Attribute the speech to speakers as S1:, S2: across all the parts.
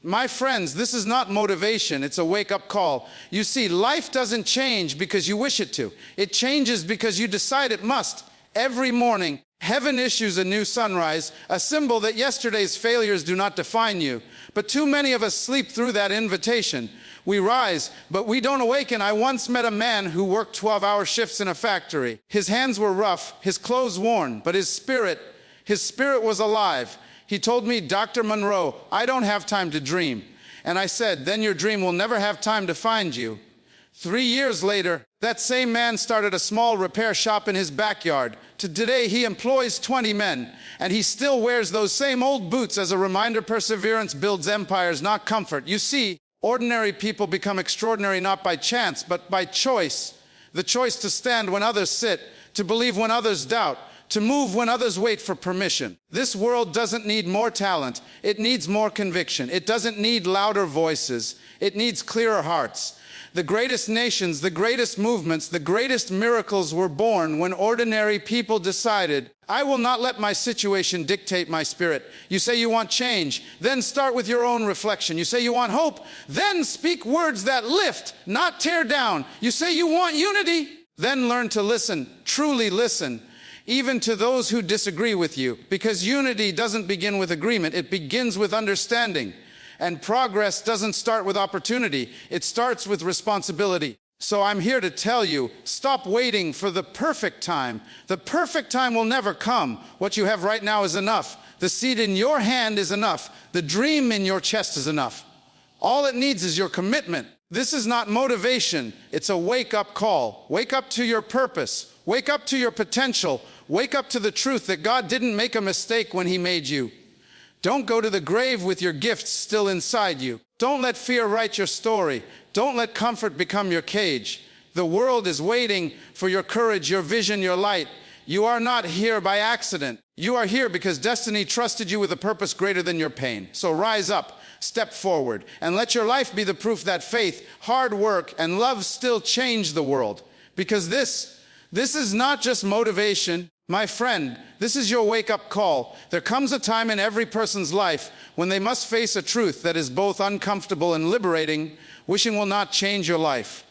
S1: My friends, this is not motivation, it's a wake-up call. You see, life doesn't change because you wish it to. It changes because you decide it must. Every morning, heaven issues a new sunrise, a symbol that yesterday's failures do not define you. But too many of us sleep through that invitation. We rise, but we don't awaken. I once met a man who worked 12-hour shifts in a factory. His hands were rough, his clothes worn, but his spirit was alive. He told me, "Dr. Munroe, I don't have time to dream." And I said, "Then your dream will never have time to find you." 3 years later, that same man started a small repair shop in his backyard. Today, he employs 20 men, and he still wears those same old boots as a reminder perseverance builds empires, not comfort. You see, ordinary people become extraordinary not by chance, but by choice. The choice to stand when others sit, to believe when others doubt, to move when others wait for permission. This world doesn't need more talent, it needs more conviction. It doesn't need louder voices, it needs clearer hearts. The greatest nations, the greatest movements, the greatest miracles were born when ordinary people decided, "I will not let my situation dictate my spirit." You say you want change, then start with your own reflection. You say you want hope, then speak words that lift, not tear down. You say you want unity, then learn to listen, truly listen, even to those who disagree with you. Because unity doesn't begin with agreement, it begins with understanding. And progress doesn't start with opportunity, it starts with responsibility. So I'm here to tell you, stop waiting for the perfect time. The perfect time will never come. What you have right now is enough. The seed in your hand is enough. The dream in your chest is enough. All it needs is your commitment. This is not motivation, it's a wake-up call. Wake up to your purpose. Wake up to your potential. Wake up to the truth that God didn't make a mistake when He made you. Don't go to the grave with your gifts still inside you. Don't let fear write your story. Don't let comfort become your cage. The world is waiting for your courage, your vision, your light. You are not here by accident. You are here because destiny trusted you with a purpose greater than your pain. So rise up, step forward, and let your life be the proof that faith, hard work, and love still change the world. Because this is not just motivation. My friend, this is your wake-up call. There comes a time in every person's life when they must face a truth that is both uncomfortable and liberating. Wishing will not change your life.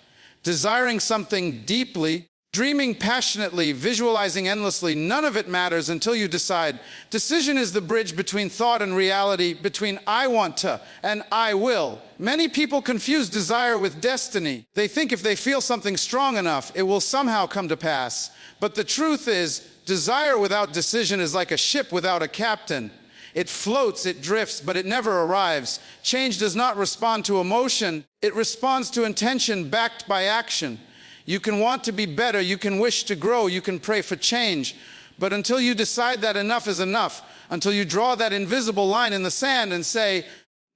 S1: Desiring something deeply, dreaming passionately, visualizing endlessly, none of it matters until you decide. Decision is the bridge between thought and reality, between I want to and I will. Many people confuse desire with destiny. They think if they feel something strong enough, it will somehow come to pass. But the truth is, desire without decision is like a ship without a captain. It floats, it drifts, but it never arrives. Change does not respond to emotion. It responds to intention backed by action. You can want to be better, you can wish to grow, you can pray for change. But until you decide that enough is enough, until you draw that invisible line in the sand and say,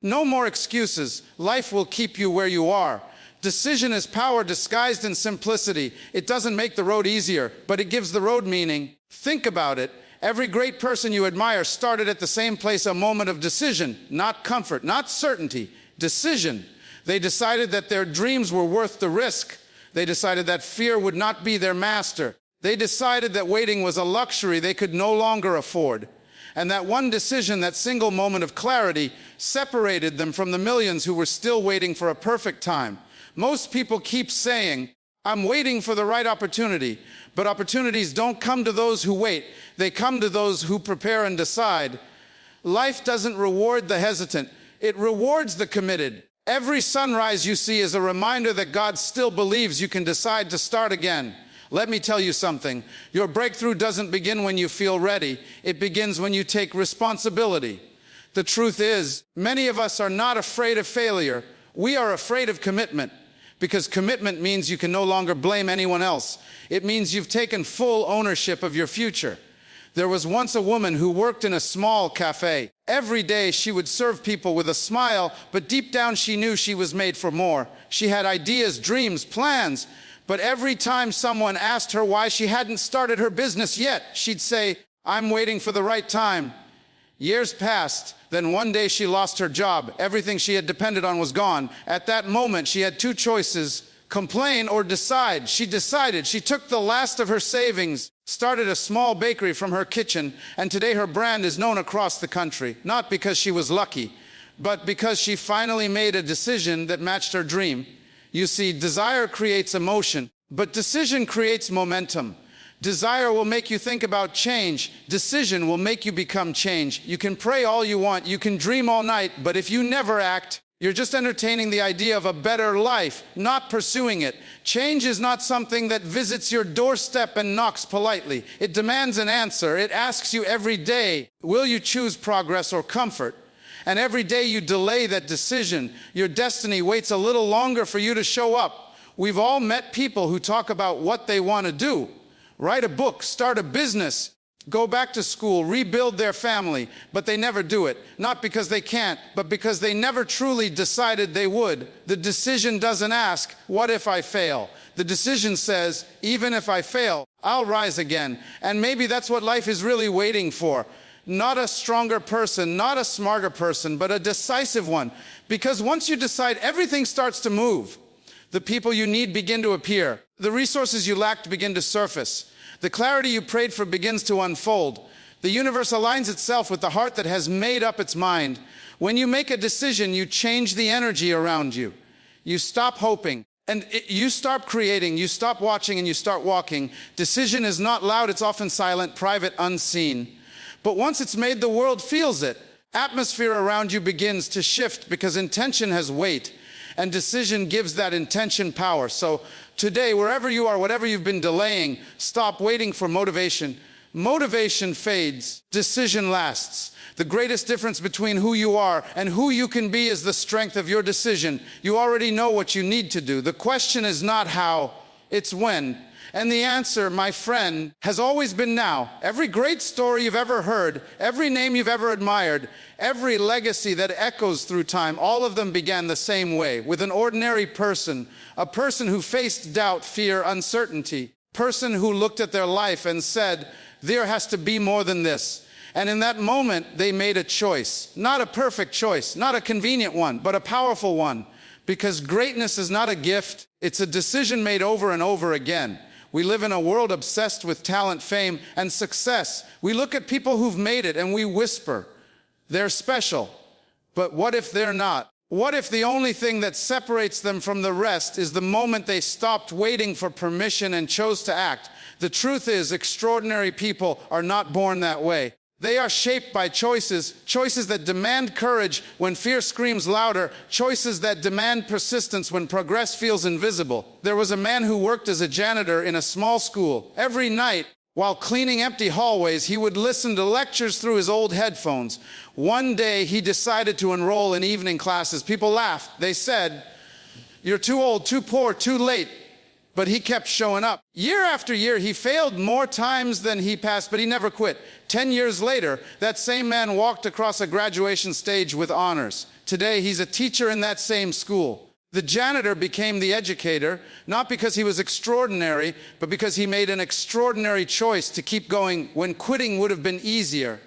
S1: "No more excuses, life will keep you where you are." Decision is power disguised in simplicity. It doesn't make the road easier, but it gives the road meaning. Think about it. Every great person you admire started at the same place, a moment of decision, not comfort, not certainty, decision. They decided that their dreams were worth the risk. They decided that fear would not be their master. They decided that waiting was a luxury they could no longer afford. And that one decision, that single moment of clarity, separated them from the millions who were still waiting for a perfect time. Most people keep saying, "I'm waiting for the right opportunity," but opportunities don't come to those who wait. They come to those who prepare and decide. Life doesn't reward the hesitant. It rewards the committed. Every sunrise you see is a reminder that God still believes you can decide to start again. Let me tell you something. Your breakthrough doesn't begin when you feel ready. It begins when you take responsibility. The truth is, many of us are not afraid of failure. We are afraid of commitment. Because commitment means you can no longer blame anyone else. It means you've taken full ownership of your future. There was once a woman who worked in a small cafe. Every day she would serve people with a smile, but deep down she knew she was made for more. She had ideas, dreams, plans, but every time someone asked her why she hadn't started her business yet, she'd say, "I'm waiting for the right time." Years passed, then one day she lost her job. Everything she had depended on was gone. At that moment, she had two choices: complain or decide. She decided. She took the last of her savings, started a small bakery from her kitchen, and today her brand is known across the country. Not because she was lucky, but because she finally made a decision that matched her dream. You see, desire creates emotion, but decision creates momentum. Desire will make you think about change. Decision will make you become change. You can pray all you want, you can dream all night, but if you never act, you're just entertaining the idea of a better life, not pursuing it. Change is not something that visits your doorstep and knocks politely. It demands an answer. It asks you every day, will you choose progress or comfort? And every day you delay that decision, your destiny waits a little longer for you to show up. We've all met people who talk about what they want to do. Write a book, start a business, go back to school, rebuild their family, but they never do it. Not because they can't, but because they never truly decided they would. The decision doesn't ask, what if I fail? The decision says, even if I fail, I'll rise again. And maybe that's what life is really waiting for. Not a stronger person, not a smarter person, but a decisive one. Because once you decide, everything starts to move. The people you need begin to appear. The resources you lacked begin to surface. The clarity you prayed for begins to unfold. The universe aligns itself with the heart that has made up its mind. When you make a decision, you change the energy around you. You stop hoping, and you start creating, you stop watching, and you start walking. Decision is not loud, it's often silent, private, unseen. But once it's made, the world feels it. Atmosphere around you begins to shift because intention has weight. And decision gives that intention power. So today, wherever you are, whatever you've been delaying, stop waiting for motivation. Motivation fades, decision lasts. The greatest difference between who you are and who you can be is the strength of your decision. You already know what you need to do. The question is not how, it's when. And the answer, my friend, has always been now. Every great story you've ever heard, every name you've ever admired, every legacy that echoes through time, all of them began the same way, with an ordinary person, a person who faced doubt, fear, uncertainty, person who looked at their life and said, there has to be more than this. And in that moment, they made a choice. Not a perfect choice, not a convenient one, but a powerful one. Because greatness is not a gift, it's a decision made over and over again. We live in a world obsessed with talent, fame, and success. We look at people who've made it and we whisper, they're special. But what if they're not? What if the only thing that separates them from the rest is the moment they stopped waiting for permission and chose to act? The truth is, extraordinary people are not born that way. They are shaped by choices, choices that demand courage when fear screams louder, choices that demand persistence when progress feels invisible. There was a man who worked as a janitor in a small school. Every night, while cleaning empty hallways, he would listen to lectures through his old headphones. One day, he decided to enroll in evening classes. People laughed. They said, "You're too old, too poor, too late." But he kept showing up. Year after year, he failed more times than he passed, but he never quit. 10 years later, that same man walked across a graduation stage with honors. Today, he's a teacher in that same school. The janitor became the educator, not because he was extraordinary, but because he made an extraordinary choice to keep going when quitting would have been easier.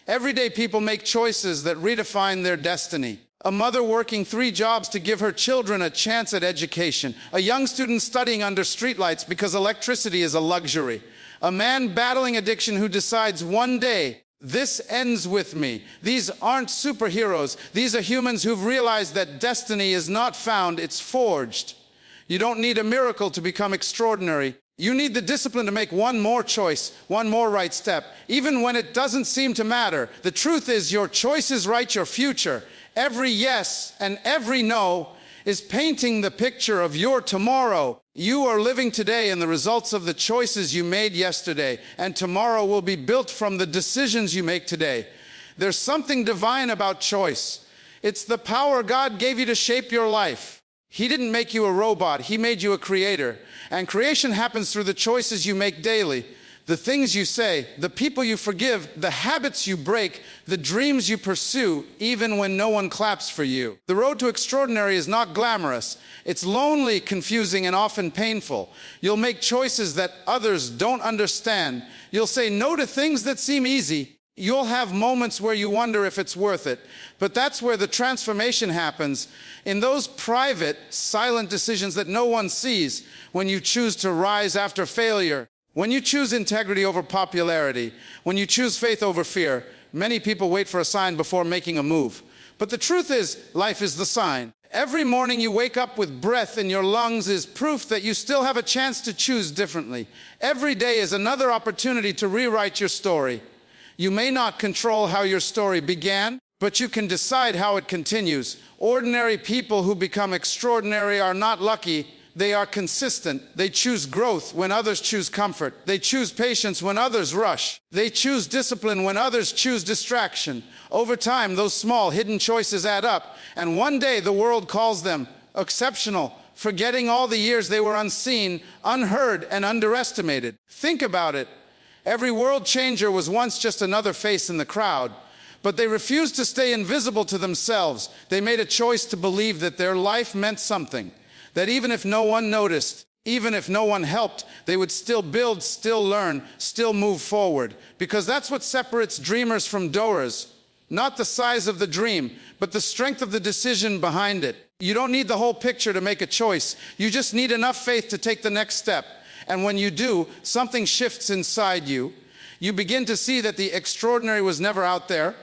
S1: Everyday people make choices that redefine their destiny. A mother working 3 jobs to give her children a chance at education. A young student studying under streetlights because electricity is a luxury. A man battling addiction who decides one day, this ends with me. These aren't superheroes. These are humans who've realized that destiny is not found, it's forged. You don't need a miracle to become extraordinary. You need the discipline to make one more choice, one more right step, even when it doesn't seem to matter. The truth is, your choices write your future. Every yes and every no is painting the picture of your tomorrow. You are living today in the results of the choices you made yesterday, and tomorrow will be built from the decisions you make today. There's something divine about choice. It's the power God gave you to shape your life. He didn't make you a robot, He made you a creator. And creation happens through the choices you make daily. The things you say, the people you forgive, the habits you break, the dreams you pursue, even when no one claps for you. The road to extraordinary is not glamorous. It's lonely, confusing, and often painful. You'll make choices that others don't understand. You'll say no to things that seem easy. You'll have moments where you wonder if it's worth it. But that's where the transformation happens, in those private, silent decisions that no one sees, when you choose to rise after failure. When you choose integrity over popularity, when you choose faith over fear, many people wait for a sign before making a move. But the truth is, life is the sign. Every morning you wake up with breath in your lungs is proof that you still have a chance to choose differently. Every day is another opportunity to rewrite your story. You may not control how your story began, but you can decide how it continues. Ordinary people who become extraordinary are not lucky. They are consistent. They choose growth when others choose comfort. They choose patience when others rush. They choose discipline when others choose distraction. Over time, those small hidden choices add up, and one day the world calls them exceptional, forgetting all the years they were unseen, unheard, and underestimated. Think about it. Every world changer was once just another face in the crowd, but they refused to stay invisible to themselves. They made a choice to believe that their life meant something. That even if no one noticed, even if no one helped, they would still build, still learn, still move forward. Because that's what separates dreamers from doers. Not the size of the dream, but the strength of the decision behind it. You don't need the whole picture to make a choice. You just need enough faith to take the next step. And when you do, something shifts inside you. You begin to see that the extraordinary was never out there.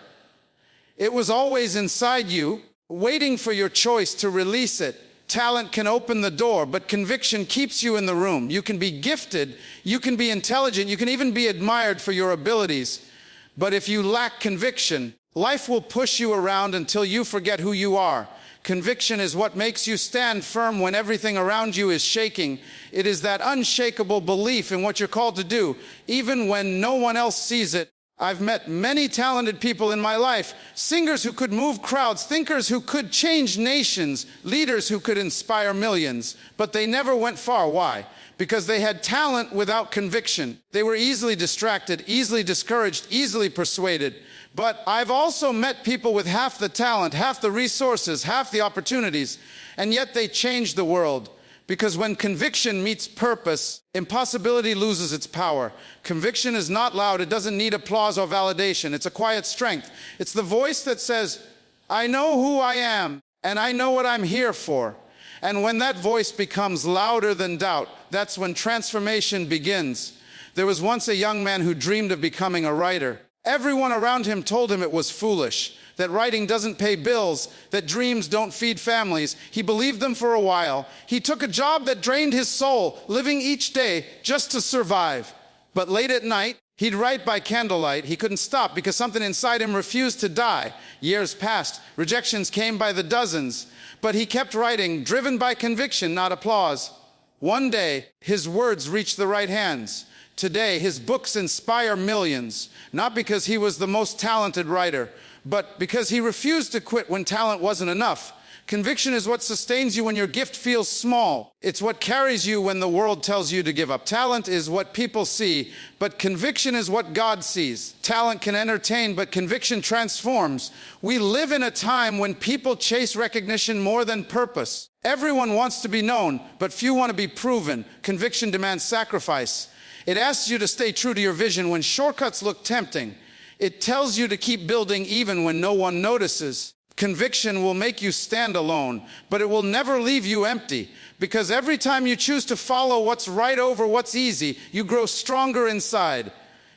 S1: It was always inside you, waiting for your choice to release it. Talent can open the door, but conviction keeps you in the room. You can be gifted, you can be intelligent, you can even be admired for your abilities. But if you lack conviction, life will push you around until you forget who you are. Conviction is what makes you stand firm when everything around you is shaking. It is that unshakable belief in what you're called to do, even when no one else sees it. I've met many talented people in my life, singers who could move crowds, thinkers who could change nations, leaders who could inspire millions, but they never went far. Why? Because they had talent without conviction. They were easily distracted, easily discouraged, easily persuaded. But I've also met people with half the talent, half the resources, half the opportunities, and yet they changed the world. Because when conviction meets purpose, impossibility loses its power. Conviction is not loud. It doesn't need applause or validation. It's a quiet strength. It's the voice that says, I know who I am, and I know what I'm here for. And when that voice becomes louder than doubt, that's when transformation begins. There was once a young man who dreamed of becoming a writer. Everyone around him told him it was foolish, that writing doesn't pay bills, that dreams don't feed families. He believed them for a while. He took a job that drained his soul, living each day just to survive. But late at night, he'd write by candlelight. He couldn't stop because something inside him refused to die. Years passed. Rejections came by the dozens. But he kept writing, driven by conviction, not applause. One day, his words reached the right hands. Today, his books inspire millions, not because he was the most talented writer, but because he refused to quit when talent wasn't enough. Conviction is what sustains you when your gift feels small. It's what carries you when the world tells you to give up. Talent is what people see, but conviction is what God sees. Talent can entertain, but conviction transforms. We live in a time when people chase recognition more than purpose. Everyone wants to be known, but few want to be proven. Conviction demands sacrifice. It asks you to stay true to your vision when shortcuts look tempting. It tells you to keep building even when no one notices. Conviction will make you stand alone, but it will never leave you empty, because every time you choose to follow what's right over what's easy, you grow stronger inside.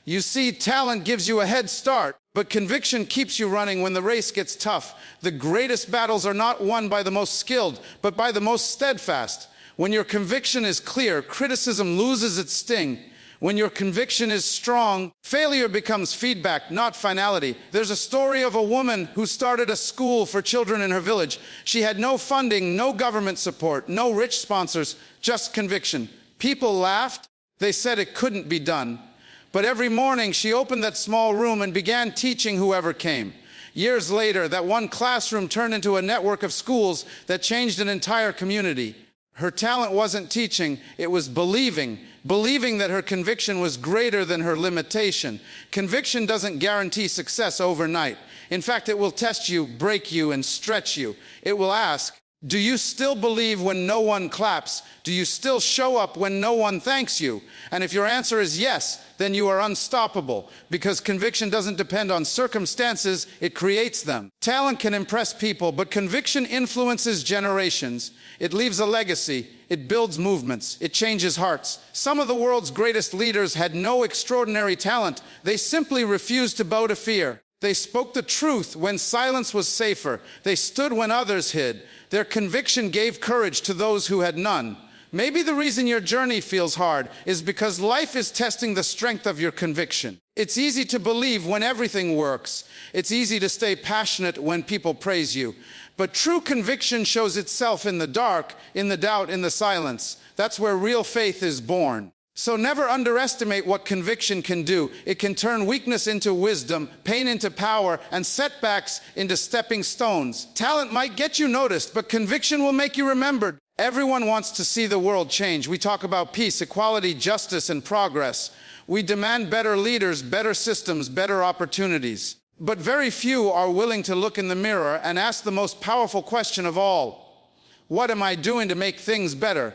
S1: You see, talent gives you a head start, but conviction keeps you running when the race gets tough. The greatest battles are not won by the most skilled, but by the most steadfast. When your conviction is clear, criticism loses its sting. When your conviction is strong, failure becomes feedback, not finality. There's a story of a woman who started a school for children in her village. She had no funding, no government support, no rich sponsors, just conviction. People laughed. They said it couldn't be done. But every morning she opened that small room and began teaching whoever came. Years later, that one classroom turned into a network of schools that changed an entire community. Her talent wasn't teaching, it was believing that her conviction was greater than her limitation. Conviction doesn't guarantee success overnight. In fact, it will test you, break you, and stretch you. It will ask, do you still believe when no one claps? Do you still show up when no one thanks you? And if your answer is yes, then you are unstoppable, because conviction doesn't depend on circumstances, it creates them. Talent can impress people, but conviction influences generations. It leaves a legacy. It builds movements. It changes hearts. Some of the world's greatest leaders had no extraordinary talent. They simply refused to bow to fear. They spoke the truth when silence was safer. They stood when others hid. Their conviction gave courage to those who had none. Maybe the reason your journey feels hard is because life is testing the strength of your conviction. It's easy to believe when everything works. It's easy to stay passionate when people praise you. But true conviction shows itself in the dark, in the doubt, in the silence. That's where real faith is born. So never underestimate what conviction can do. It can turn weakness into wisdom, pain into power, and setbacks into stepping stones. Talent might get you noticed, but conviction will make you remembered. Everyone wants to see the world change. We talk about peace, equality, justice, and progress. We demand better leaders, better systems, better opportunities. But very few are willing to look in the mirror and ask the most powerful question of all. What am I doing to make things better?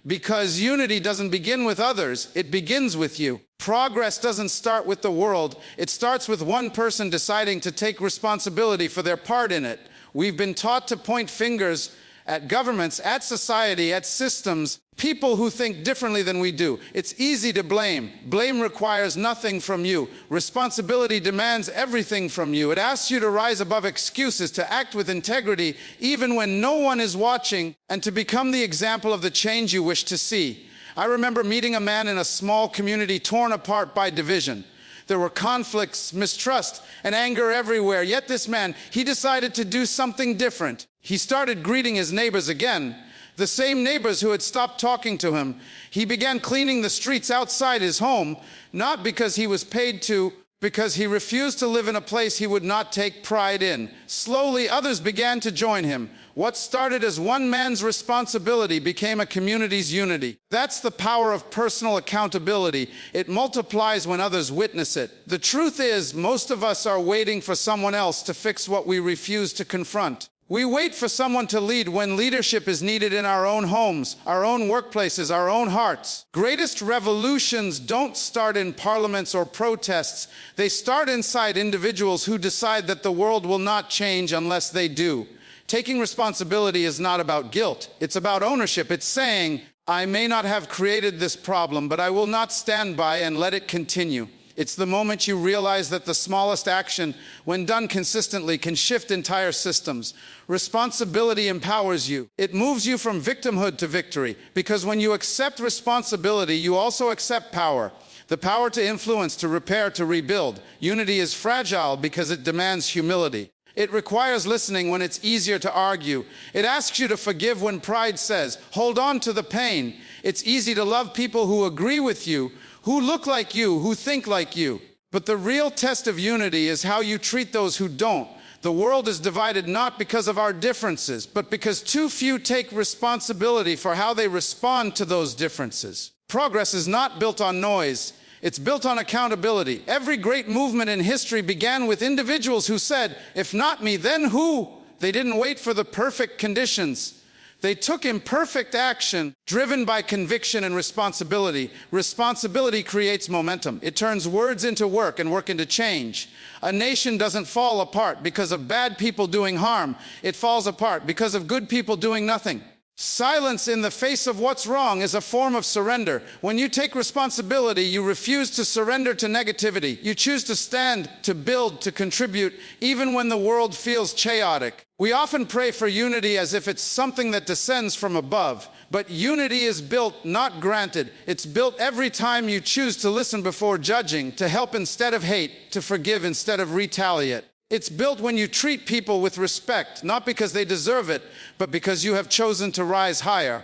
S1: Because unity doesn't begin with others, it begins with you. Progress doesn't start with the world, it starts with one person deciding to take responsibility for their part in it. We've been taught to point fingers at governments, at society, at systems, people who think differently than we do. It's easy to blame. Blame requires nothing from you. Responsibility demands everything from you. It asks you to rise above excuses, to act with integrity, even when no one is watching, and to become the example of the change you wish to see. I remember meeting a man in a small community torn apart by division. There were conflicts, mistrust, and anger everywhere. Yet this man, he decided to do something different. He started greeting his neighbors again, the same neighbors who had stopped talking to him. He began cleaning the streets outside his home, not because he was paid to, because he refused to live in a place he would not take pride in. Slowly, others began to join him. What started as one man's responsibility became a community's unity. That's the power of personal accountability. It multiplies when others witness it. The truth is, most of us are waiting for someone else to fix what we refuse to confront. We wait for someone to lead when leadership is needed in our own homes, our own workplaces, our own hearts. Greatest revolutions don't start in parliaments or protests. They start inside individuals who decide that the world will not change unless they do. Taking responsibility is not about guilt. It's about ownership. It's saying, I may not have created this problem, but I will not stand by and let it continue. It's the moment you realize that the smallest action, when done consistently, can shift entire systems. Responsibility empowers you. It moves you from victimhood to victory, because when you accept responsibility, you also accept power. The power to influence, to repair, to rebuild. Unity is fragile because it demands humility. It requires listening when it's easier to argue. It asks you to forgive when pride says, hold on to the pain. It's easy to love people who agree with you, who look like you, who think like you. But the real test of unity is how you treat those who don't. The world is divided not because of our differences, but because too few take responsibility for how they respond to those differences. Progress is not built on noise. It's built on accountability. Every great movement in history began with individuals who said, if not me, then who? They didn't wait for the perfect conditions. They took imperfect action, driven by conviction and responsibility. Responsibility creates momentum. It turns words into work and work into change. A nation doesn't fall apart because of bad people doing harm. It falls apart because of good people doing nothing. Silence in the face of what's wrong is a form of surrender. When you take responsibility, you refuse to surrender to negativity. You choose to stand, to build, to contribute, even when the world feels chaotic. We often pray for unity as if it's something that descends from above. But unity is built, not granted. It's built every time you choose to listen before judging, to help instead of hate, to forgive instead of retaliate. It's built when you treat people with respect, not because they deserve it, but because you have chosen to rise higher.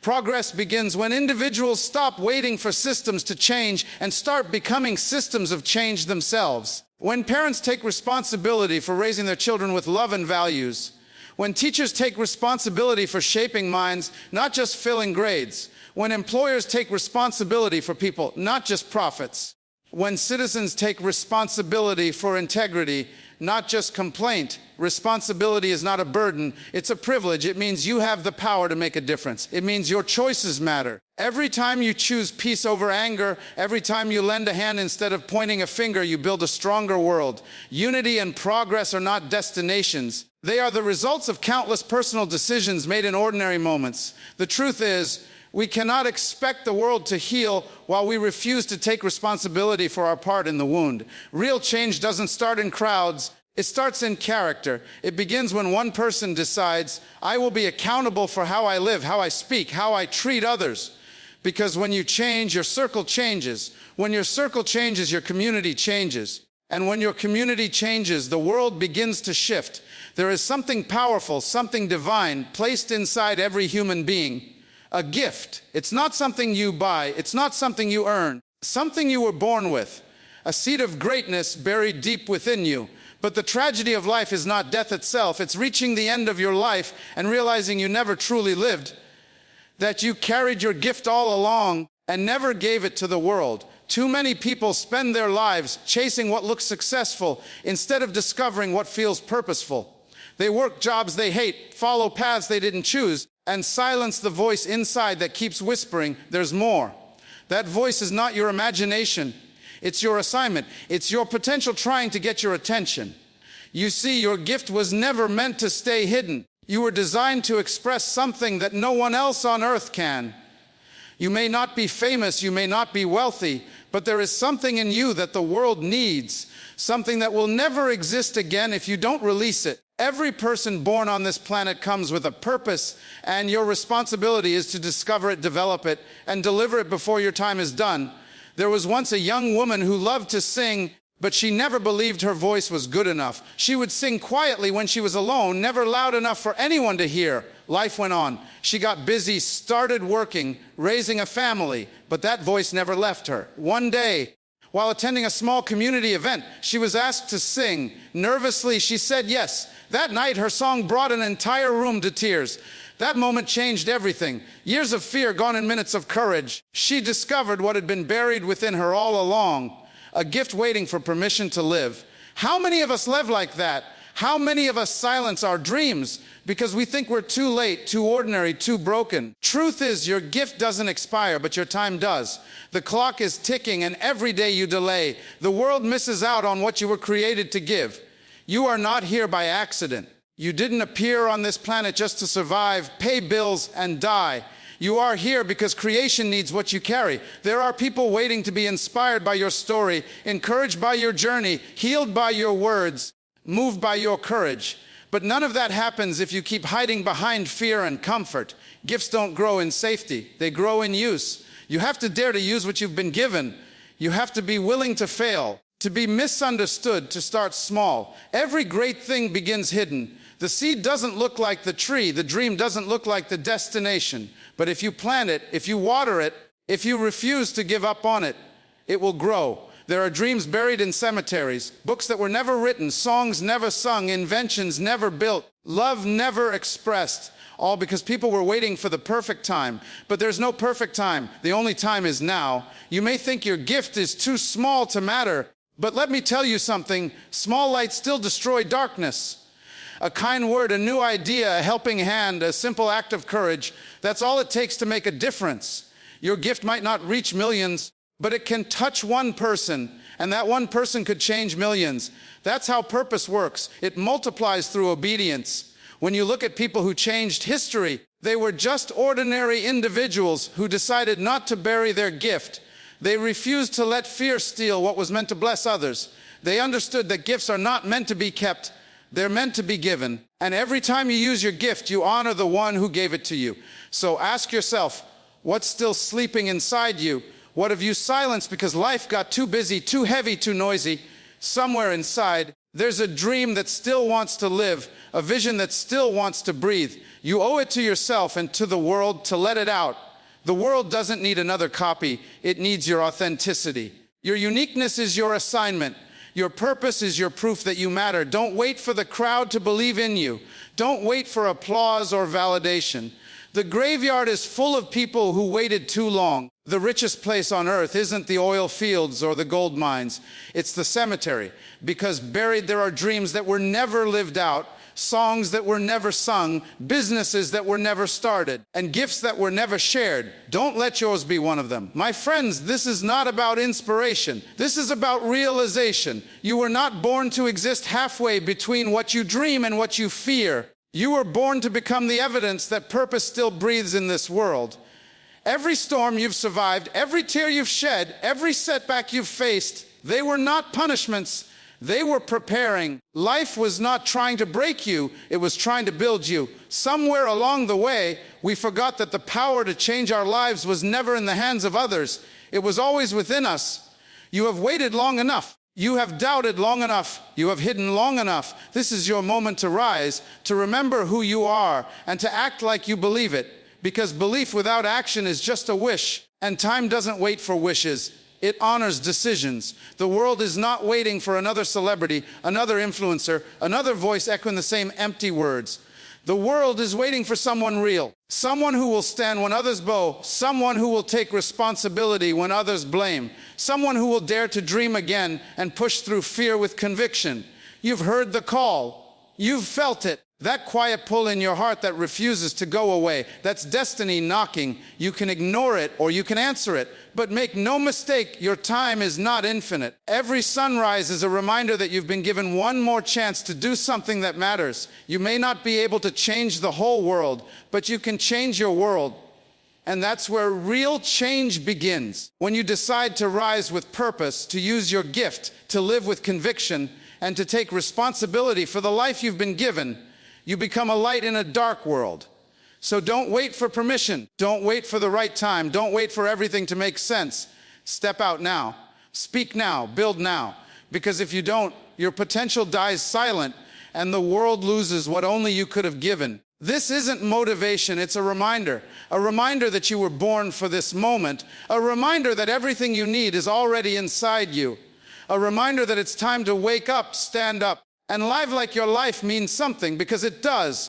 S1: Progress begins when individuals stop waiting for systems to change and start becoming systems of change themselves. When parents take responsibility for raising their children with love and values. When teachers take responsibility for shaping minds, not just filling grades. When employers take responsibility for people, not just profits. When citizens take responsibility for integrity, not just complaint. Responsibility is not a burden, it's a privilege. It means you have the power to make a difference. It means your choices matter. Every time you choose peace over anger, every time you lend a hand instead of pointing a finger, you build a stronger world. Unity and progress are not destinations. They are the results of countless personal decisions made in ordinary moments. The truth is, We cannot expect the world to heal while we refuse to take responsibility for our part in the wound. Real change doesn't start in crowds. It starts in character. It begins when one person decides, I will be accountable for how I live, how I speak, how I treat others. Because when you change, your circle changes. When your circle changes, your community changes. And when your community changes, the world begins to shift. There is something powerful, something divine placed inside every human being. A gift. It's not something you buy. It's not something you earn. Something you were born with. A seed of greatness buried deep within you. But the tragedy of life is not death itself. It's reaching the end of your life and realizing you never truly lived. That you carried your gift all along and never gave it to the world. Too many people spend their lives chasing what looks successful instead of discovering what feels purposeful. They work jobs they hate, follow paths they didn't choose, and silence the voice inside that keeps whispering, there's more. That voice is not your imagination. It's your assignment. It's your potential trying to get your attention. You see, your gift was never meant to stay hidden. You were designed to express something that no one else on earth can. You may not be famous, you may not be wealthy, but there is something in you that the world needs, something that will never exist again if you don't release it. Every person born on this planet comes with a purpose, and your responsibility is to discover it, develop it, and deliver it before your time is done. There was once a young woman who loved to sing, but she never believed her voice was good enough. She would sing quietly when she was alone, never loud enough for anyone to hear. Life went on. She got busy, started working, raising a family, but that voice never left her. One day, while attending a small community event, she was asked to sing. Nervously, she said yes. That night, her song brought an entire room to tears. That moment changed everything. Years of fear gone in minutes of courage. She discovered what had been buried within her all along, a gift waiting for permission to live. How many of us live like that? How many of us silence our dreams because we think we're too late, too ordinary, too broken? Truth is, your gift doesn't expire, but your time does. The clock is ticking, and every day you delay, the world misses out on what you were created to give. You are not here by accident. You didn't appear on this planet just to survive, pay bills, and die. You are here because creation needs what you carry. There are people waiting to be inspired by your story, encouraged by your journey, healed by your words, moved by your courage. But none of that happens if you keep hiding behind fear and comfort. Gifts don't grow in safety. They grow in use. You have to dare to use what you've been given. You have to be willing to fail, to be misunderstood, to start small. Every great thing begins hidden. The seed doesn't look like the tree. The dream doesn't look like the destination. But if you plant it, if you water it, if you refuse to give up on it, it will grow. There are dreams buried in cemeteries, books that were never written, songs never sung, inventions never built, love never expressed, all because people were waiting for the perfect time. But there's no perfect time. The only time is now. You may think your gift is too small to matter, but let me tell you something. Small lights still destroy darkness. A kind word, a new idea, a helping hand, a simple act of courage, that's all it takes to make a difference. Your gift might not reach millions, but it can touch one person, and that one person could change millions. That's how purpose works. It multiplies through obedience. When you look at people who changed history, they were just ordinary individuals who decided not to bury their gift. They refused to let fear steal what was meant to bless others. They understood that gifts are not meant to be kept, they're meant to be given. And every time you use your gift, you honor the one who gave it to you. So ask yourself, what's still sleeping inside you? What have you silenced because life got too busy, too heavy, too noisy? Somewhere inside, there's a dream that still wants to live, a vision that still wants to breathe. You owe it to yourself and to the world to let it out. The world doesn't need another copy. It needs your authenticity. Your uniqueness is your assignment. Your purpose is your proof that you matter. Don't wait for the crowd to believe in you. Don't wait for applause or validation. The graveyard is full of people who waited too long. The richest place on earth isn't the oil fields or the gold mines. It's the cemetery, because buried there are dreams that were never lived out, songs that were never sung, businesses that were never started, and gifts that were never shared. Don't let yours be one of them. My friends, this is not about inspiration. This is about realization. You were not born to exist halfway between what you dream and what you fear. You were born to become the evidence that purpose still breathes in this world. Every storm you've survived, every tear you've shed, every setback you've faced, they were not punishments. They were preparing. Life was not trying to break you, it was trying to build you. Somewhere along the way, we forgot that the power to change our lives was never in the hands of others. It was always within us. You have waited long enough. You have doubted long enough. You have hidden long enough. This is your moment to rise, to remember who you are, and to act like you believe it. Because belief without action is just a wish, and time doesn't wait for wishes. It honors decisions. The world is not waiting for another celebrity, another influencer, another voice echoing the same empty words. The world is waiting for someone real, someone who will stand when others bow, someone who will take responsibility when others blame, someone who will dare to dream again and push through fear with conviction. You've heard the call. You've felt it. That quiet pull in your heart that refuses to go away, that's destiny knocking. You can ignore it or you can answer it. But make no mistake, your time is not infinite. Every sunrise is a reminder that you've been given one more chance to do something that matters. You may not be able to change the whole world, but you can change your world. And that's where real change begins. When you decide to rise with purpose, to use your gift, to live with conviction, and to take responsibility for the life you've been given, you become a light in a dark world. So don't wait for permission. Don't wait for the right time. Don't wait for everything to make sense. Step out now. Speak now. Build now. Because if you don't, your potential dies silent and the world loses what only you could have given. This isn't motivation, it's a reminder that you were born for this moment, a reminder that everything you need is already inside you, a reminder that it's time to wake up, stand up, and live like your life means something, because it does.